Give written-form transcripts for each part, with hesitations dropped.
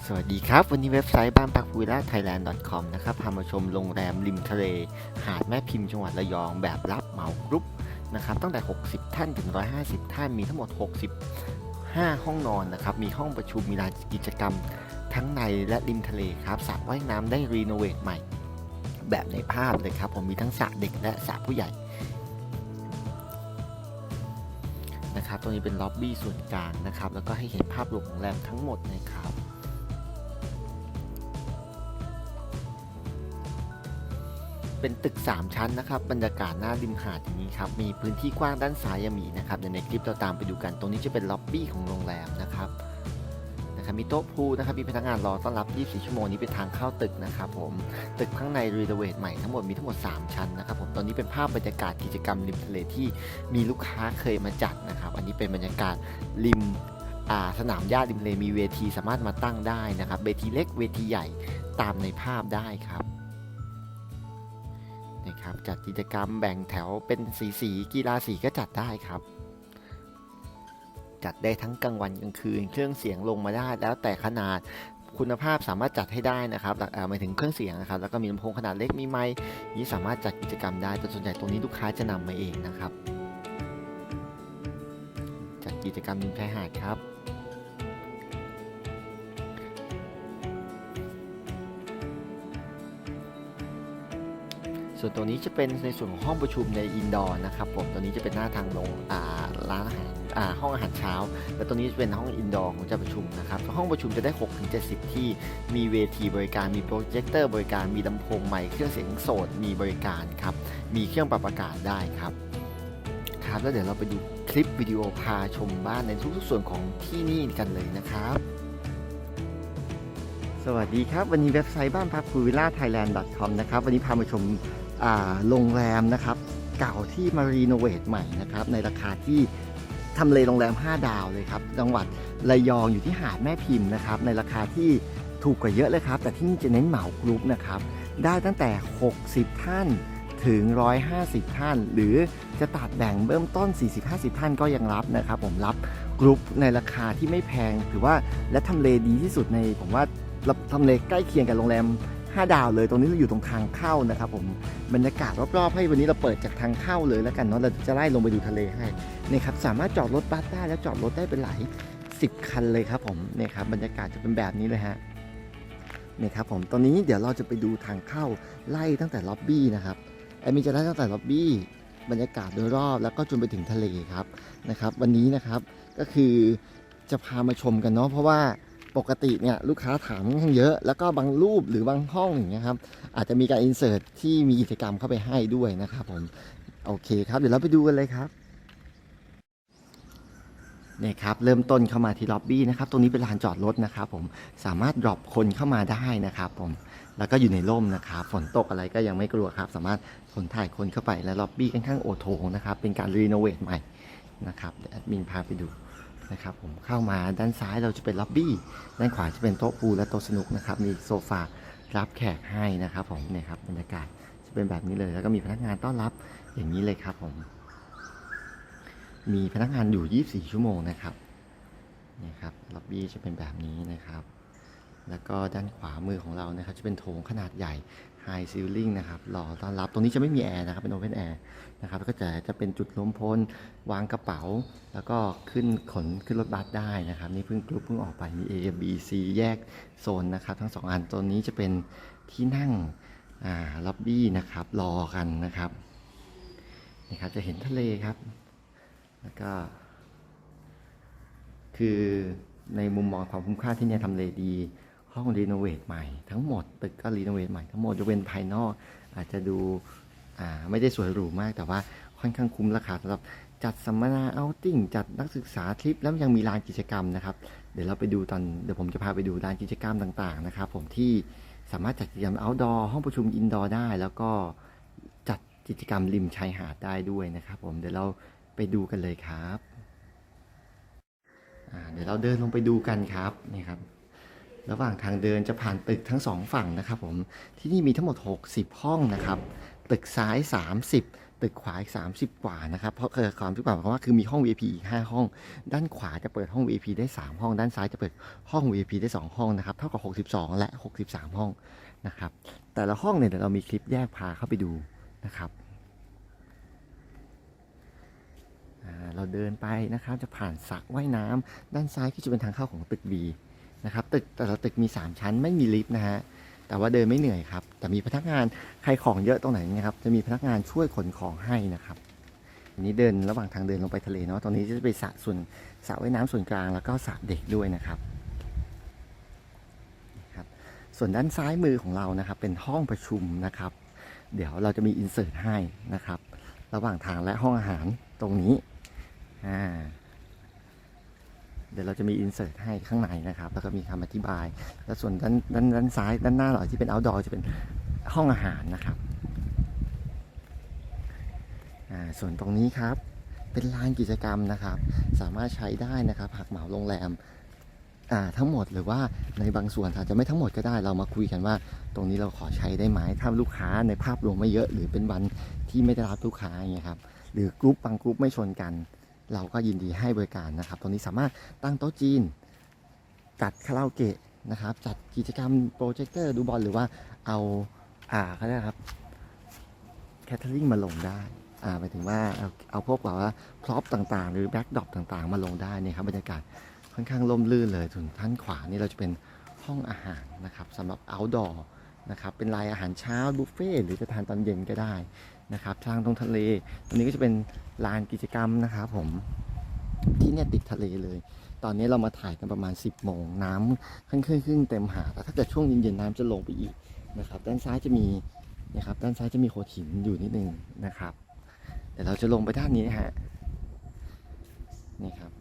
สวัสดีครับวันนี้เว็บไซต์บ้านพักพูวิลล่า thailand.com นะครับพามาชมโรงแรมริมทะเลหาดแม่พิมพ์จังหวัดระยองแบบรับเหมากรุ๊ปนะครับตั้งแต่60ท่านถึง150ท่านมีทั้งหมด65ห้องนอนนะครับมีห้องประชุมมีลานกิจกรรมทั้งในและริมทะเลครับสระว่ายน้ำได้รีโนเวทใหม่แบบในภาพเลยครับผมมีทั้งสระเด็กและสระผู้ใหญ่นะครับตรงนี้เป็นล็อบบี้ส่วนกลางนะครับแล้วก็ให้เห็นภาพรวมของโรงแรมทั้งหมดนะครับเป็นตึก3ชั้นนะครับบรรยากาศหน้าริมหาดอย่างนี้ครับมีพื้นที่กว้างด้านซ้ายยังมีนะครับเดี๋ยวในคลิปเราตามไปดูกันตรงนี้จะเป็นล็อบบี้ของโรงแรมนะครับมีโต๊ะพูลนะครับมีพนักงานรอต้อนรับ24ชั่วโมงนี้เป็นทางเข้าตึกนะครับผมตึกข้างในรีโนเวทใหม่ทั้งหมดมีทั้งหมด3ชั้นนะครับผมตอนนี้เป็นภาพบรรยากาศกิจกรรมริมทะเลที่มีลูกค้าเคยมาจัดนะครับอันนี้เป็นบรรยากาศริมสนามหญ้าริมทะเลมีเวทีสามารถมาตั้งได้นะครับเวทีเล็กเวทีใหญ่ตามในภาพได้ครับนะครับจัดกิจกรรมแบ่งแถวเป็นสีกีฬาสีก็จัดได้ครับจัดได้ทั้งกลางวันกลางคืนเครื่องเสียงลงมาได้แล้วแต่ขนาดคุณภาพสามารถจัดให้ได้นะครับหมายถึงเครื่องเสียงนะครับแล้วก็มีลำโพงขนาดเล็กมีไมค์นี้สามารถจัดกิจกรรมได้แต่ส่วนใหญ่ตรงนี้ลูกค้าจะนำมาเองนะครับจัดกิจกรรมริมชายหาดครับส่วนตัวนี้จะเป็นในส่วนของห้องประชุมในอินดอร์นะครับผมตัวนี้จะเป็นหน้าทางลงร้านอาหารห้องอาหารเช้าและตัวนี้จะเป็นห้องอินดอร์ของจะประชุมนะครับห้องประชุมจะได้ 6-70 ที่มีเวทีบริการมีโปรเจคเตอร์บริการมีลำโพงไมค์เครื่องเสียงโสดมีบริการครับมีเครื่องปรับอากาศได้ครับแล้วเดี๋ยวเราไปดูคลิปวิดีโอพาชมบ้านในทุกๆส่วนของที่นี่กันเลยนะครับสวัสดีครับวันนี้เว็บไซต์บ้านพักพูวิลล่า thailand.com นะครับวันนี้พามาชมโรงแรมนะครับเก่าที่มารีโนเวทใหม่นะครับในราคาที่ทำเลโรงแรม5ดาวเลยครับจังหวัดระยองอยู่ที่หาดแม่พิมพ์นะครับในราคาที่ถูกกว่าเยอะเลยครับแต่ที่นี่จะเน้นเหมากรุ๊ปนะครับได้ตั้งแต่60ท่านถึง150ท่านหรือจะตัดแบ่งเริ่มต้น40-50ท่านก็ยังรับนะครับผมรับกรุ๊ปในราคาที่ไม่แพงถือว่าและทำเลดีที่สุดในผมว่าทำเลใกล้เคียงกับโรงแรม5ดาวเลยตรงนี้เราอยู่ตรงทางเข้านะครับผมบรรยากาศรอบๆให้วันนี้เราเปิดจากทางเข้าเลยแล้วกันเนาะเราจะไล่ลงไปดูทะเลให้นะครับสามารถจอดรถบัสได้แล้วจอดรถได้เป็นหลาย10คันเลยครับผมเนี่ยครับบรรยากาศจะเป็นแบบนี้เลยฮะนี่ครับผมตอนนี้เดี๋ยวเราจะไปดูทางเข้าไล่ตั้งแต่ล็อบบี้นะครับมีจะไล่ตั้งแต่ล็อบบี้บรรยากาศโดยรอบแล้วก็จนไปถึงทะเลครับนะครับวันนี้นะครับก็คือจะพามาชมกันเนาะเพราะว่าปกติเนี่ยลูกค้าถามค่อนข้างเยอะแล้วก็บางรูปหรือบางห้องอย่างเงี้ยครับอาจจะมีการอินเสิร์ตที่มีกิจกรรมเข้าไปให้ด้วยนะครับผมโอเคครับเดี๋ยวเราไปดูกันเลยครับเนี่ยครับเริ่มต้นเข้ามาที่ล็อบบี้นะครับตรงนี้เป็นลานจอดรถนะครับผมสามารถดรอปคนเข้ามาได้นะครับผมแล้วก็อยู่ในร่มนะครับฝนตกอะไรก็ยังไม่กลัวครับสามารถขนถ่ายคนเข้าไปและล็อบบี้ค่อนข้างโอโถงนะครับเป็นการรีโนเวทใหม่นะครับแอดมินพาไปดูนะครับผมเข้ามาด้านซ้ายเราจะเป็นล็อบบี้ด้านขวาจะเป็นโต๊ะพูลและโต๊ะสนุกนะครับมีโซฟารับแขกให้นะครับผมเนี่ยครับบรรยากาศจะเป็นแบบนี้เลยแล้วก็มีพนักงานต้อนรับอย่างนี้เลยครับผมมีพนักงานอยู่24ชั่วโมงนะครับนี่ครับล็อบบี้จะเป็นแบบนี้นะครับแล้วก็ด้านขวามือของเรานะครับจะเป็นโถงขนาดใหญ่ไฮซีลลิ่งนะครับรอต้อนรับตรงนี้จะไม่มีแอร์นะครับเป็นโอเพนแอร์นะครับแล้วก็จะเป็นจุดล้มพ้นวางกระเป๋าแล้วก็ขึ้นรถบัสได้นะครับนี่เพิ่งออกไปมี A B C แยกโซนนะครับทั้ง2อันตัวนี้จะเป็นที่นั่งล็อบบี้นะครับรอกันนะครับนี่ครับจะเห็นทะเลครับแล้วก็คือในมุมมองความคุ้มค่าที่เนี่ยทำเลดีห้องรีโนเวทใหม่ทั้งหมดตึกก็รีโนเวทใหม่ทั้งหมดจะเป็นภายนอกอาจจะดูไม่ได้สวยหรูมากแต่ว่าค่อนข้างคุ้มราคาสำหรับจัดสัมมนาเอาท์ติ้งจัดนักศึกษาทริปแล้วยังมีลานกิจกรรมนะครับเดี๋ยวเราไปดูเดี๋ยวผมจะพาไปดูลานกิจกรรมต่างๆนะครับผมที่สามารถจัดกิจกรรมเอาท์ดอร์ห้องประชุมอินดอร์ได้แล้วก็จัดกิจกรรมริมชายหาดได้ด้วยนะครับผมเดี๋ยวเราไปดูกันเลยครับเดี๋ยวเราเดินลงไปดูกันครับนี่ครับระหว่างทางเดินจะผ่านตึกทั้ง2ฝั่งนะครับผมที่นี่มีทั้งหมด60ห้องนะครับตึกซ้าย30 ตึกขวาอีก30 กว่านะครับเพราะความที่บอกว่าคือมีห้อง VIP อีก5ห้องด้านขวาจะเปิดห้อง VIP ได้3ห้องด้านซ้ายจะเปิดห้อง VIP ได้2ห้องนะครับเท่ากับ62และ63ห้องนะครับแต่ละห้องเนี่ยเดี๋ยวเรามีคลิปแยกพาเข้าไปดูนะครับเราเดินไปนะครับจะผ่านสระว่ายน้ำด้านซ้ายก็จะเป็นทางเข้าของตึก B นะครับตึกแต่ละตึกมี3ชั้นไม่มีลิฟต์นะฮะแต่ว่าเดินไม่เหนื่อยครับแต่มีพนักงานใครของเยอะตรงไหนนะครับจะมีพนักงานช่วยขนของให้นะครับอันนี้เดินระหว่างทางเดินลงไปทะเลเนาะตรงนี้จะเป็นสระว่ายน้ำส่วนกลางแล้วก็สระเด็กด้วยนะครับส่วนด้านซ้ายมือของเรานะครับเป็นห้องประชุมนะครับเดี๋ยวเราจะมีอินเสิร์ตให้นะครับระหว่างทางและห้องอาหารตรงนี้เดี๋ยวเราจะมีอินเสิร์ตให้ข้างในนะครับแล้วก็มีคำอธิบายแล้วส่วนด้านซ้ายด้านหน้าเราที่เป็น outdoor จะเป็นห้องอาหารนะครับส่วนตรงนี้ครับเป็นลานกิจกรรมนะครับสามารถใช้ได้นะครับหากเหมาโรงแรมทั้งหมดหรือว่าในบางส่วนอาจจะไม่ทั้งหมดก็ได้เรามาคุยกันว่าตรงนี้เราขอใช้ได้ไหมถ้าลูกค้าในภาพรวมไม่เยอะหรือเป็นวันที่ไม่ได้รับลูกค้าอย่างเงี้ยครับหรือกรุ๊ปบางกรุ๊ปไม่ชนกันเราก็ยินดีให้บริการนะครับตรงนี้สามารถตั้งโต๊ะจีนจัดคาราโอเกะนะครับจัดกิจกรรมโปรเจคเตอร์ดูบอลหรือว่าเอาเขาเรียกครับแคทเทอริงมาลงได้หมายถึงว่าเอาพวกแบบว่าพร็อพต่างๆหรือแบ็กดรอปต่างๆมาลงได้เนี่ยครับบรรยากาศค่อนข้างร่มรื่นเลยส่วนท่านขวานี่เราจะเป็นห้องอาหารนะครับสำหรับ outdoor นะครับเป็นลายอาหารเช้าบุฟเฟ่หรือจะทานตอนเย็นก็ได้นะครับทางตรงทะเลตรงนี้ก็จะเป็นลานกิจกรรมนะครับผมที่เนี่ยติดทะเลเลยตอนนี้เรามาถ่ายกันประมาณ10 โมงน้ำครึ่งเต็มหาดแต่ถ้าเกิดช่วงเย็นๆน้ำจะลงไปอีกนะครับด้านซ้ายจะมีนะครับด้านซ้ายจะมีโขดหินอยู่นิดนึงนะครับเดี๋ยวเราจะลงไปด้านนี้ฮะนี่ครับ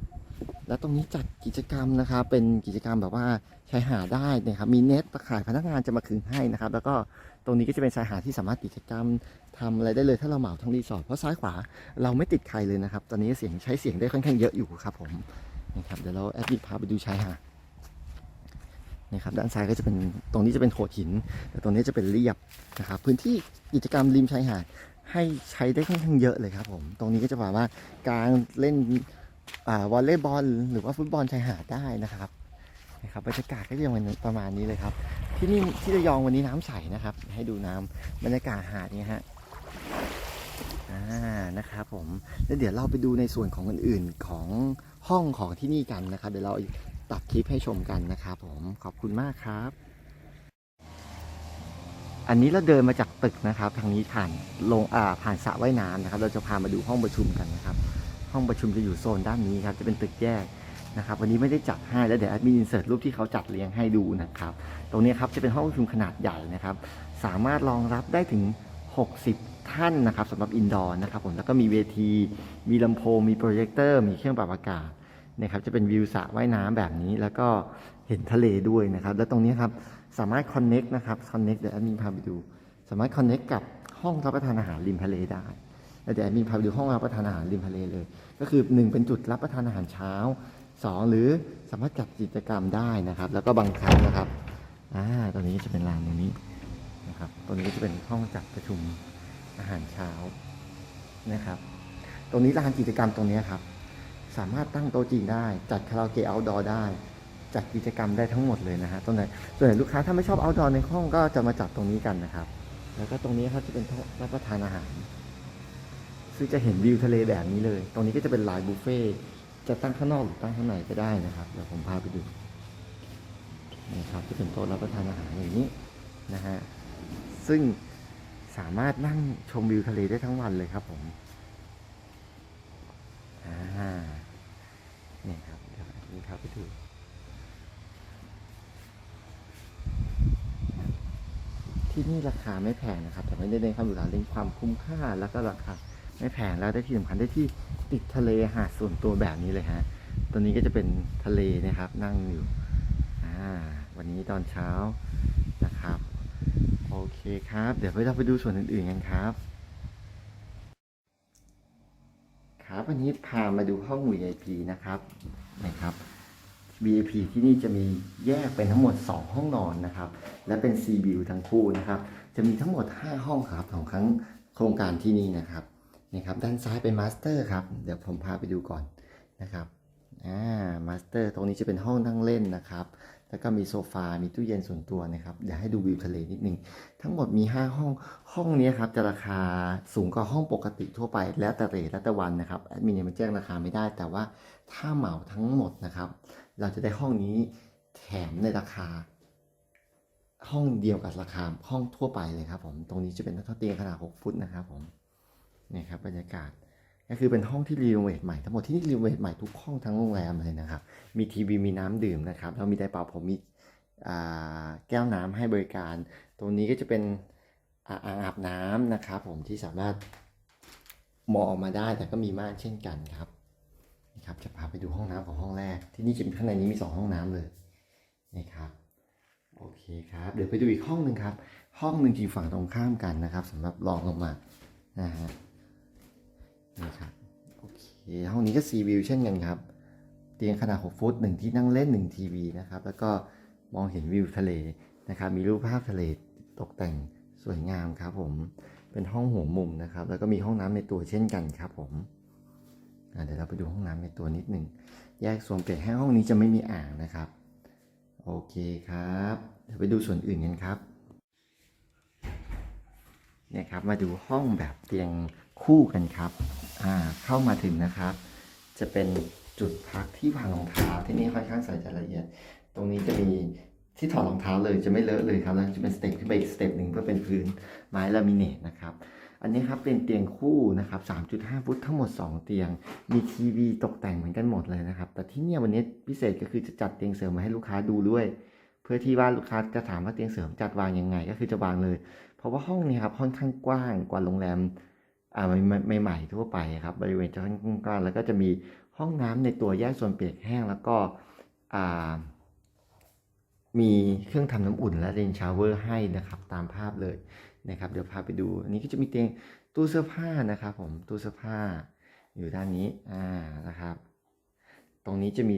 แล้วตรงนี้จัดกิจกรรมนะครับเป็นกิจกรรมแบบว่าชายหาดได้นะครับมีเน็ตตะข่ายพนักงานจะมาขึงให้นะครับแล้วก็ตรงนี้ก็จะเป็นชายหาดที่สามารถกิจกรรมทำอะไรได้เลยถ้าเราเหมาทั้งรีสอร์ทเพราะซ้ายขวาเราไม่ติดใครเลยนะครับตอนนี้ใช้เสียงได้ค่อนข้างเยอะอยู่ครับผมนะครับเดี๋ยวเราแอดมินพาไปดูชายหาดนะครับด้านซ้ายก็จะเป็นตรงนี้จะเป็นโขดหินแต่ตรงนี้จะเป็นเรียบนะครับพื้นที่กิจกรรมริมชายหาดให้ใช้ได้ค่อนข้างเยอะเลยครับผมตรงนี้ก็จะบอกว่าการเล่นวอลเลย์บอลหรือว่าฟุตบอลชายหาดได้นะครับบรรยากาศก็ยังประมาณนี้เลยครับที่นี่ที่ระยองวันนี้น้ำใสนะครับให้ดูน้ำบรรยากาศหาดนี่ฮะนะครับผมแล้วเดี๋ยวเราไปดูในส่วนของอื่นๆของห้องของที่นี่กันนะครับเดี๋ยวเราตัดคลิปให้ชมกันนะครับผมขอบคุณมากครับอันนี้เราเดินมาจากตึกนะครับทางนี้ผ่านสระว่ายน้ำนะครับเราจะพามาดูห้องประชุมกันนะครับห้องประชุมจะอยู่โซนด้านนี้ครับจะเป็นตึกแยกนะครับวันนี้ไม่ได้จัดให้แล้วเดี๋ยวแอดมินอินเสิร์ตรูปที่เขาจัดเรียงให้ดูนะครับตรงนี้ครับจะเป็นห้องประชุมขนาดใหญ่นะครับสามารถรองรับได้ถึง60 ท่านนะครับสำหรับอินดอร์นะครับผมแล้วก็มีเวทีมีลำโพงมีโปรเจคเตอร์มีเครื่องปรับอากาศนะครับจะเป็นวิวสระว่ายน้ำแบบนี้แล้วก็เห็นทะเลด้วยนะครับแล้วตรงนี้ครับสามารถคอนเน็กนะครับเดี๋ยวแอดมินพาไปดูสามารถคอนเน็กกับห้องรับประทานอาหารริมทะเลได้แล้วเดี๋ยวแอดมินพาไปดูห้องรับประทานอาหารริมทะเลเลยก็คือ1เป็นจุดรับประทานอาหารเช้า2หรือสามารถจัดกิจกรรมได้นะครับแล้วก็บางครั้งนะครับตรงนี้จะเป็นลานตรงนี้นะครับตรงนี้ก็จะเป็นห้องจัดประชุมอาหารเช้านะครับตรงนี้ลานกิจกรรมตรงนี้ครับสามารถตั้งโต๊ะจีนได้จัดคาราโอเกะเอาท์ดอร์ได้จัดกิจกรรมได้ทั้งหมดเลยนะฮะส่วนใหญ่ลูกค้าถ้าไม่ชอบเอาท์ดอร์ในห้องก็จะมาจัดตรงนี้กันนะครับแล้วก็ตรงนี้ครับจะเป็นโต๊ะรับประทานอาหารซึ่งจะเห็นวิวทะเลแบบนี้เลยตรงนี้ก็จะเป็นลายบุฟเฟ่จะตั้งข้างนอกหรือตั้งข้างในก็ได้นะครับเดี๋ยวผมพาไปดูนะครับจะเป็นโต๊ะรับประทานอาหารอย่างนี้นะฮะซึ่งสามารถนั่งชมวิวทะเลได้ทั้งวันเลยครับผมนี่ครับเดี๋ยวนี้ครับไปดูที่นี่ราคาไม่แพงนะครับแต่ไม่ได้เน้นความหรูหราเน้นความคุ้มค่าแล้วก็ราคาไม่แพงแล้วได้ที่สำคัญได้ที่ติดทะเลหาดส่วนตัวแบบนี้เลยฮะตัวนี้ก็จะเป็นทะเลนะครับนั่งอยู่วันนี้ตอนเช้านะครับโอเคครับเดี๋ยวเราไปดูส่วนอื่นๆกันครับวันนี้พามาดูห้อง VIP นะครับVIP ที่นี่จะมีแยกเป็นทั้งหมด2ห้องนอนนะครับและเป็น Sea View ทั้งคู่นะครับจะมีทั้งหมด5ห้องครับของครั้งโครงการที่นี่นะครับ นี่ครับด้านซ้ายเป็นมาสเตอร์ครับเดี๋ยวผมพาไปดูก่อนนะครับมาสเตอร์ตรงนี้จะเป็นห้องนั่งเล่นนะครับแล้วก็มีโซฟา มีตู้เย็นส่วนตัวนะครับเดี๋ยวให้ดูวิวทะเลนิดนึงทั้งหมดมี5ห้องนี้ครับจะราคาสูงกว่าห้องปกติทั่วไปแล้วแต่เรทแล้วแต่วันนะครับแอดมินยังมาแจ้งราคาไม่ได้แต่ว่าถ้าเหมาทั้งหมดนะครับเราจะได้ห้องนี้แถมในราคาห้องเดียวกับราคาห้องทั่วไปเลยครับผมตรงนี้จะเป็นเตียงขนาด6 ฟุตนะครับผมนี่ครับบรรยากาศก็คือเป็นห้องที่รีโนเวทใหม่ทั้งหมดที่นี่รีโนเวทใหม่ทุกห้องทั้งโรงแรมเลยนะครับมีทีวีมีน้ำดื่มนะครับแล้วมีไดร์เป่าผมมีแก้วน้ำให้บริการตรงนี้ก็จะเป็นอ่างอาบน้ำนะครับผมที่สามารถมองออกมาได้แต่ก็มีม่านเช่นกันครับนี่ครับจะพาไปดูห้องน้ำของห้องแรกที่นี่จะมีข้างในนี้มี2ห้องน้ำเลยนะครับโอเคครับเดี๋ยวไปดูอีกห้องหนึ่งครับห้องหนึ่งที่ฝั่งตรงข้ามกันนะครับสำหรับรองลงมานะฮะนี่ครับโอเคห้องนี้ก็ซีวิวเช่นกันครับเตียงขนาด6 ฟุต1ที่นั่งเล่น1ทีวีนะครับแล้วก็มองเห็นวิวทะเลนะครับมีรูปภาพทะเลตกแต่งสวยงามครับผมเป็นห้องหัวมุมนะครับแล้วก็มีห้องน้ำในตัวเช่นกันครับผมเดี๋ยวเราไปดูห้องน้ำในตัวนิดหนึ่งแยกส่วนเปียกแห้งห้องนี้จะไม่มีอ่างนะครับโอเคครับเดี๋ยวไปดูส่วนอื่นกันครับเนี่ยครับมาดูห้องแบบเตียงคู่กันครับเข้ามาถึงนะครับจะเป็นจุดพักที่วางรองเท้าที่นี่ค่อนข้างใส่ใจละเอียดตรงนี้จะมีที่ถอดรองเท้าเลยจะไม่เลอะเลยครับแล้วจะเป็นสเต็ปขึ้นไปอีกสเต็ปหนึ่งเพื่อเป็นพื้นไม้ลามิเนตนะครับอันนี้ครับเป็นเตียงคู่นะครับ 3.5 ฟุตทั้งหมด2เตียงมีทีวีตกแต่งเหมือนกันหมดเลยนะครับแต่ที่เนี่ยวันนี้พิเศษก็คือจะจัดเตียงเสริมมาให้ลูกค้าดูด้วยเพื่อที่ว่าลูกค้าจะถามว่าเตียงเสริมจัดวางยังไงก็คือจะวางเลยเพราะว่าห้องนี้ครับค่อนข้างกว้างกว่าโรงแรมใหม่ๆทั่วไปครับบริเวณจะค่อนข้างกว้างแล้วก็จะมีห้องน้ำในตัวแยกโซนเปียกแห้งแล้วก็มีเครื่องทำน้ำอุ่นและเรนชาวเวอร์ให้นะครับตามภาพเลยนะครับเดี๋ยวพาไปดูอันนี้ก็จะมีเตียงตู้เสื้อผ้านะครับผมตู้เสื้อผ้าอยู่ด้านนี้นะครับตรงนี้จะมี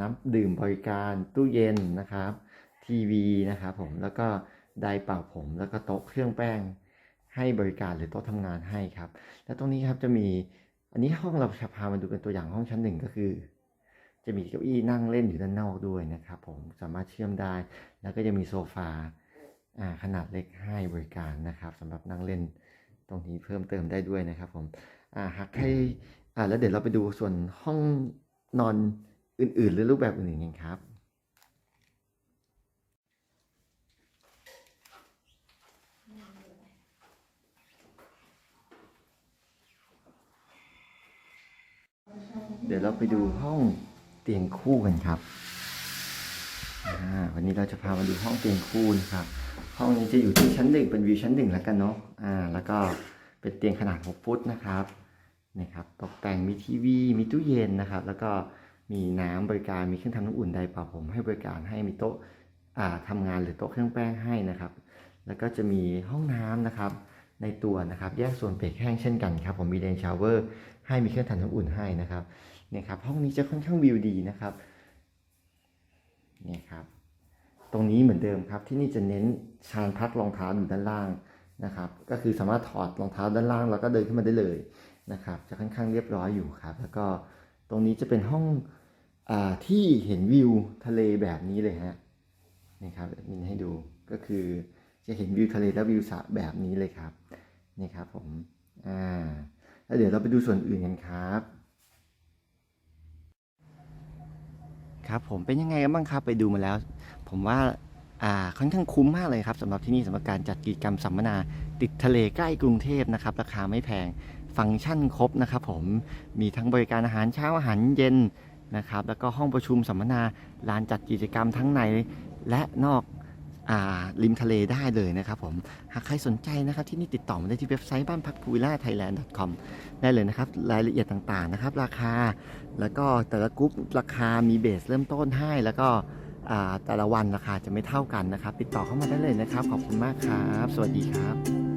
น้ำดื่มบริการตู้เย็นนะครับทีวีนะครับผมแล้วก็ไดร์เป่าผมแล้วก็โต๊ะเครื่องแป้งให้บริการหรือโต๊ะทำงานให้ครับแล้วตรงนี้ครับจะมีอันนี้ห้องเราจะพามาดูเป็นตัวอย่างห้องชั้นหนึ่งก็คือจะมีเก้าอี้นั่งเล่นอยู่ด้านนอกด้วยนะครับผมสามารถเชื่อมได้แล้วก็จะมีโซฟาขนาดเล็กให้บริการนะครับสำหรับนั่งเล่นตรงนี้เพิ่มเติมได้ด้วยนะครับผมหากใครแล้วเดี๋ยวเราไปดูส่วนห้องนอนอื่นๆหรือรูปแบบอื่นๆกันครับเดี๋ยวเราไปดูห้องเตียงคู่กันครับวันนี้เราจะพามาดูห้องเตียงคู่นะครับห้องนี้จะอยู่ที่ชั้น1เป็นวิวชั้น1แล้วกันเนาะแล้วก็เป็นเตียงขนาด6 ฟุตนะครับนี่ครับตกแต่งมีทีวีมีตู้เย็นนะครับแล้วก็มีน้ำบริการมีเครื่องทำน้ำอุ่นไดร์เป่าผมให้บริการให้มีโต๊ะทำงานหรือโต๊ะเครื่องแป้งให้นะครับแล้วก็จะมีห้องน้ำนะครับในตัวนะครับแยกส่วนเปียกแห้งเช่นกันครับผมมีเรนชาวเวอร์ให้มีเครื่องทำน้ำอุ่นให้นะครับเนี่ยครับห้องนี้จะค่อนข้างวิวดีนะครับเนี่ยครับตรงนี้เหมือนเดิมครับที่นี่จะเน้นชานพักรองเท้าอยู่ด้านล่างนะครับก็คือสามารถถอดรองเท้าด้านล่างแล้วก็เดินขึ้นมาได้เลยนะครับจะค่อนข้างเรียบร้อยอยู่ครับแล้วก็ตรงนี้จะเป็นห้องที่เห็นวิวทะเลแบบนี้เลยฮะนี่ครับมินให้ดูก็คือจะเห็นวิวทะเลและวิวสระแบบนี้เลยครับนี่ครับผมแล้วเดี๋ยวเราไปดูส่วนอื่นกันครับครับผมเป็นยังไงกันบ้างครับไปดูมาแล้วผมว่าค่อนข้างคุ้มมากเลยครับสำหรับที่นี่สำหรับการจัดกิจกรรมสัมมนาติดทะเลใกล้กรุงเทพนะครับราคาไม่แพงฟังก์ชันครบนะครับผมมีทั้งบริการอาหารเช้าอาหารเย็นนะครับแล้วก็ห้องประชุมสัมมนาลานจัดกิจกรรมทั้งในและนอกริมทะเลได้เลยนะครับผมหากใครสนใจนะครับที่นี่ติดต่อมาได้ที่เว็บไซต์บ้านพักพูวิลล่า thailand.com ได้เลยนะครับรายละเอียดต่างๆนะครับราคาแล้วก็แต่ละกรุ๊ปราคามีเบสเริ่มต้นให้แล้วก็แต่ละวันราคาจะไม่เท่ากันนะครับติดต่อเข้ามาได้เลยนะครับขอบคุณมากครับสวัสดีครับ